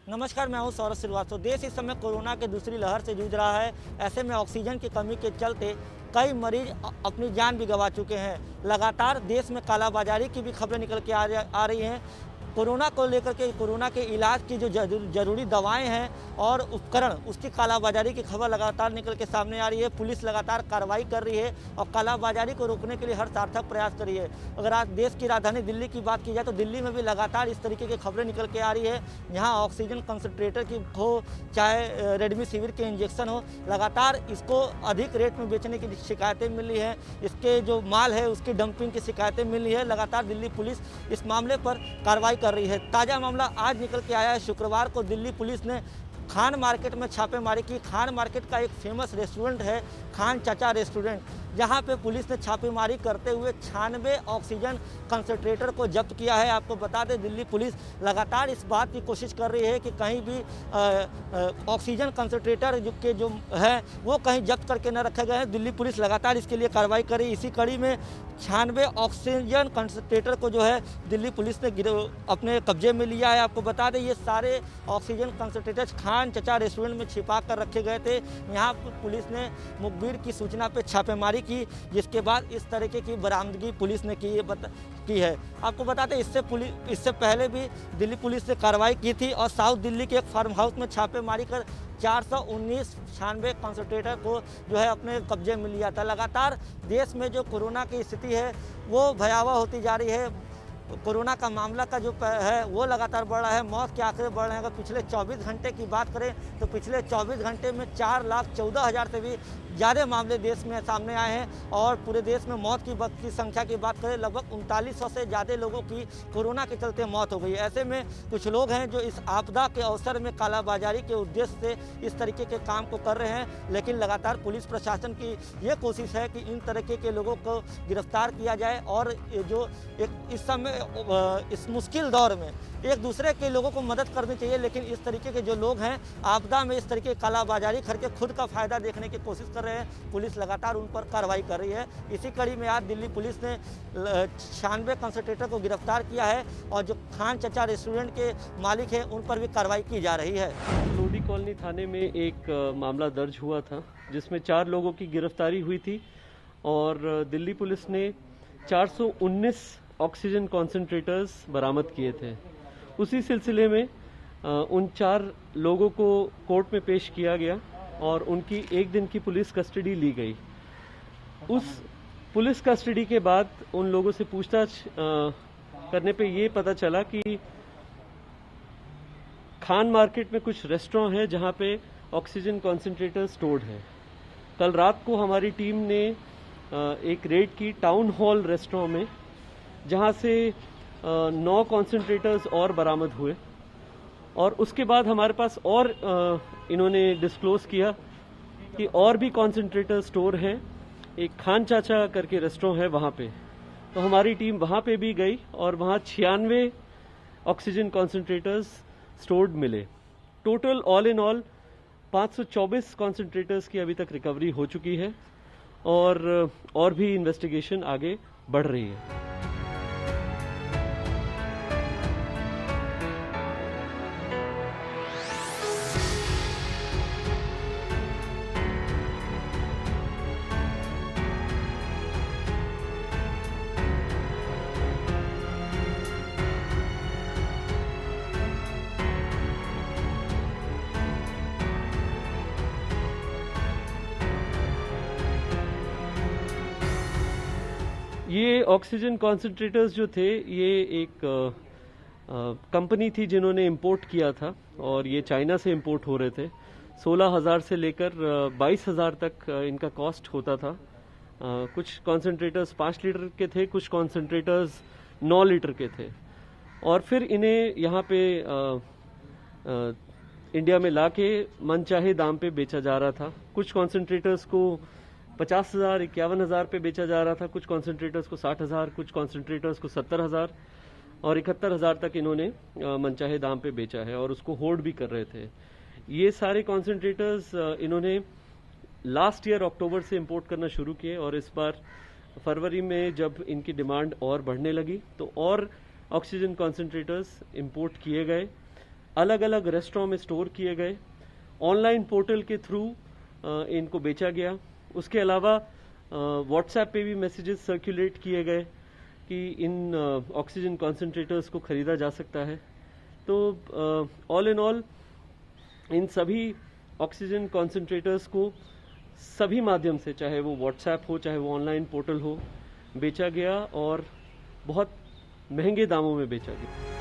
नमस्कार, मैं हूं सौरभ श्रीवास्तव। देश इस समय कोरोना के दूसरी लहर से जूझ रहा है। ऐसे में ऑक्सीजन की कमी के चलते कई मरीज अपनी जान भी गंवा चुके हैं। लगातार देश में कालाबाजारी की भी खबरें निकल के आ रही हैं। कोरोना को लेकर के कोरोना के इलाज की जो जरूरी दवाएं हैं और उपकरण, उसकी कालाबाजारी की खबर लगातार निकल के सामने आ रही है। पुलिस लगातार कार्रवाई कर रही है और कालाबाजारी को रोकने के लिए हर सार्थक प्रयास कर रही है। अगर आज देश की राजधानी दिल्ली की बात की जाए तो दिल्ली में भी लगातार इस तरीके की खबरें निकल के आ रही है। यहाँ ऑक्सीजन कंसनट्रेटर की हो, चाहे रेमडेसिविर के इंजेक्शन हो, लगातार इसको अधिक रेट में बेचने की शिकायतें मिल रही हैं। इसके जो माल है उसकी डंपिंग की शिकायतें मिल रही है। लगातार दिल्ली पुलिस इस मामले पर कार्रवाई कर रही है। ताज़ा मामला आज निकल के आया है। शुक्रवार को दिल्ली पुलिस ने खान मार्केट में छापेमारी की। खान मार्केट का एक फेमस रेस्टोरेंट है खान चाचा रेस्टोरेंट, जहां पे पुलिस ने छापेमारी करते हुए 96 ऑक्सीजन कंसंट्रेटर को जब्त किया है। आपको बता दें, दिल्ली पुलिस लगातार इस बात की कोशिश कर रही है कि कहीं भी ऑक्सीजन कंसंट्रेटर जो है वो कहीं जब्त करके न रखे गए हैं। दिल्ली पुलिस लगातार इसके लिए कार्रवाई कर रही है। इसी कड़ी में 96 ऑक्सीजन कंसंट्रेटर को जो है दिल्ली पुलिस ने अपने कब्जे में लिया है। आपको बता दें, ये सारे ऑक्सीजन कंसंट्रेटर खान चचा रेस्टोरेंट में छिपा कर रखे गए थे। यहाँ पुलिस ने मुखबिर की सूचना पर छापेमारी की, जिसके बाद इस तरीके की बरामदगी पुलिस ने की है। आपको बताते हैं, इससे पहले भी दिल्ली पुलिस ने कार्रवाई की थी और साउथ दिल्ली के एक फार्म हाउस में छापेमारी कर 419 96 कंसंट्रेटर को जो है अपने कब्जे में लिया था। लगातार देश में जो कोरोना की स्थिति है वो भयावह होती जा रही है। कोरोना का मामला का जो है वो लगातार बढ़ रहा है। मौत के आंकड़े बढ़ रहे हैं। अगर पिछले 24 घंटे की बात करें तो पिछले 24 घंटे में 4,14,000 से भी ज़्यादा मामले देश में सामने आए हैं। और पूरे देश में मौत की संख्या की बात करें, लगभग 3900 से ज़्यादा लोगों की कोरोना के चलते मौत हो गई। ऐसे में कुछ लोग हैं जो इस आपदा के अवसर में कालाबाजारी के उद्देश्य से इस तरीके के काम को कर रहे हैं। लेकिन लगातार पुलिस प्रशासन की ये कोशिश है कि इन तरीके के लोगों को गिरफ्तार किया जाए और जो इस समय इस मुश्किल दौर में एक दूसरे के लोगों को मदद करनी चाहिए। लेकिन इस तरीके के जो लोग हैं आपदा में इस तरीके की कालाबाजारी करके खुद का फायदा देखने की कोशिश कर रहे हैं। पुलिस लगातार उन पर कार्रवाई कर रही है। इसी कड़ी में आज दिल्ली पुलिस ने 96 कंसंट्रेटर को गिरफ्तार किया है और जो खान चचा रेस्टोरेंट के मालिक हैं उन पर भी कार्रवाई की जा रही है। लोधी कॉलोनी थाने में एक मामला दर्ज हुआ था जिसमें 4 लोगों की गिरफ्तारी हुई थी और दिल्ली पुलिस ने 419 ऑक्सीजन कॉन्सेंट्रेटर्स बरामद किए थे। उसी सिलसिले में उन 4 लोगों को कोर्ट में पेश किया गया और उनकी 1 दिन की पुलिस कस्टडी ली गई। उस पुलिस कस्टडी के बाद उन लोगों से पूछताछ करने पे ये पता चला कि खान मार्केट में कुछ रेस्टोरेंट है जहां पे ऑक्सीजन कॉन्सेंट्रेटर स्टोर्ड है। कल रात को हमारी टीम ने एक रेड की टाउन हॉल रेस्टोरेंट में, जहां से 9 कॉन्सेंट्रेटर्स और बरामद हुए और उसके बाद हमारे पास और इन्होंने डिस्क्लोज किया कि और भी कॉन्सेंट्रेटर स्टोर हैं। एक खान चाचा करके रेस्टोरेंट है वहां पे, तो हमारी टीम वहां पे भी गई और वहां 96 ऑक्सीजन कॉन्सेंट्रेटर्स स्टोर्ड मिले। Total all in all 524 concentrators की अभी तक रिकवरी हो चुकी है और भी इन्वेस्टिगेशन आगे बढ़ रही है। ये ऑक्सीजन कॉन्सेंट्रेटर्स जो थे ये एक कंपनी थी जिन्होंने इंपोर्ट किया था और ये चाइना से इंपोर्ट हो रहे थे। 16,000 से लेकर 22,000 तक इनका कॉस्ट होता था। कुछ कॉन्सेंट्रेटर्स 5 लीटर के थे, कुछ कॉन्सेंट्रेटर्स 9 लीटर के थे और फिर इन्हें यहाँ पे इंडिया में लाके मनचाहे दाम पे बेचा जा रहा था। कुछ कॉन्सेंट्रेटर्स को 50,000 51,000 पे बेचा जा रहा था, कुछ कॉन्सेंट्रेटर्स को 60,000, कुछ कॉन्सेंट्रेटर्स को 70,000 और 71,000 तक इन्होंने मनचाहे दाम पे बेचा है और उसको होल्ड भी कर रहे थे। ये सारे कॉन्सेंट्रेटर्स इन्होंने लास्ट ईयर अक्टूबर से इंपोर्ट करना शुरू किए और इस बार फरवरी में जब इनकी डिमांड और बढ़ने लगी तो और ऑक्सीजन कॉन्सेंट्रेटर्स इंपोर्ट किए गए। अलग अलग रेस्टोरेंट में स्टोर किए गए, ऑनलाइन पोर्टल के थ्रू इनको बेचा गया। उसके अलावा व्हाट्सएप पे भी मैसेजेस सर्कुलेट किए गए कि इन ऑक्सीजन कॉन्सेंट्रेटर्स को खरीदा जा सकता है। तो ऑल इन ऑल इन सभी ऑक्सीजन कॉन्सेंट्रेटर्स को सभी माध्यम से, चाहे वो व्हाट्सएप हो चाहे वो ऑनलाइन पोर्टल हो, बेचा गया और बहुत महंगे दामों में बेचा गया।